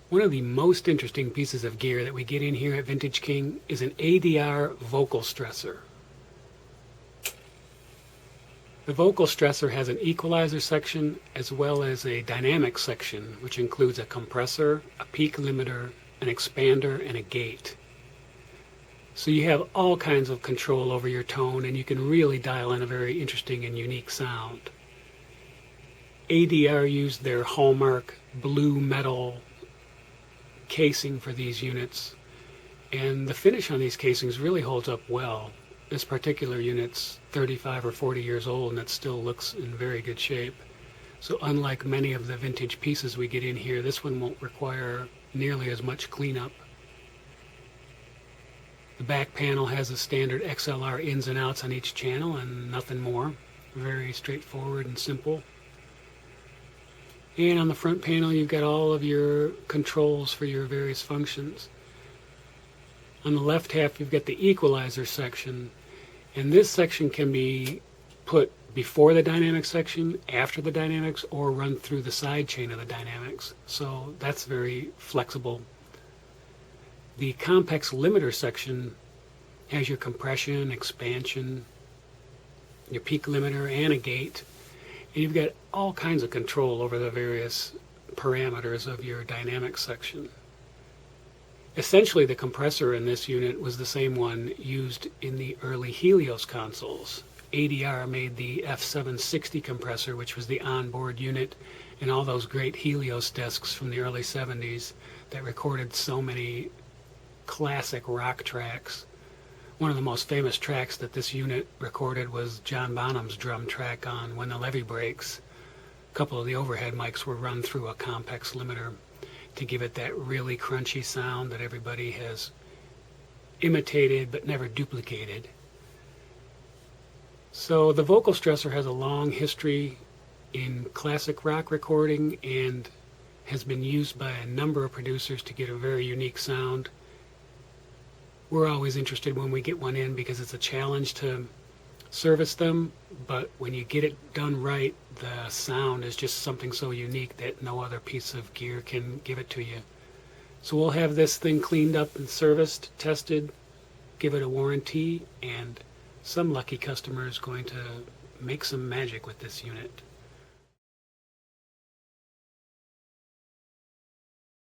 One of the most interesting pieces of gear that we get in here at Vintage King is an ADR Vocal Stressor. The Vocal Stressor has an equalizer section as well as a dynamic section, which includes a compressor, a peak limiter, an expander, and a gate. So you have all kinds of control over your tone, and you can really dial in a very interesting and unique sound. ADR used their hallmark blue metal casing for these units, and the finish on these casings really holds up well. This particular unit's 35 or 40 years old and it still looks in very good shape. So unlike many of the vintage pieces we get in here, this one won't require nearly as much cleanup. The back panel has a standard XLR ins and outs on each channel and nothing more. Very straightforward and simple. And on the front panel you've got all of your controls for your various functions. On the left half you've got the equalizer section, and this section can be put before the dynamic section, after the dynamics, or run through the side chain of the dynamics. So that's very flexible. The Compex limiter section has your compression, expansion, your peak limiter, and a gate. And you've got all kinds of control over the various parameters of your dynamic section. Essentially, the compressor in this unit was the same one used in the early Helios consoles. ADR made the F760 compressor, which was the onboard unit in all those great Helios discs from the early 70s that recorded so many classic rock tracks. One of the most famous tracks that this unit recorded was John Bonham's drum track on When the Levee Breaks. A couple of the overhead mics were run through a Compex limiter to give it that really crunchy sound that everybody has imitated but never duplicated. So the Vocal Stressor has a long history in classic rock recording and has been used by a number of producers to get a very unique sound. We're always interested when we get one in because it's a challenge to service them, but when you get it done right, the sound is just something so unique that no other piece of gear can give it to you. So we'll have this thing cleaned up and serviced, tested, give it a warranty, and some lucky customer is going to make some magic with this unit.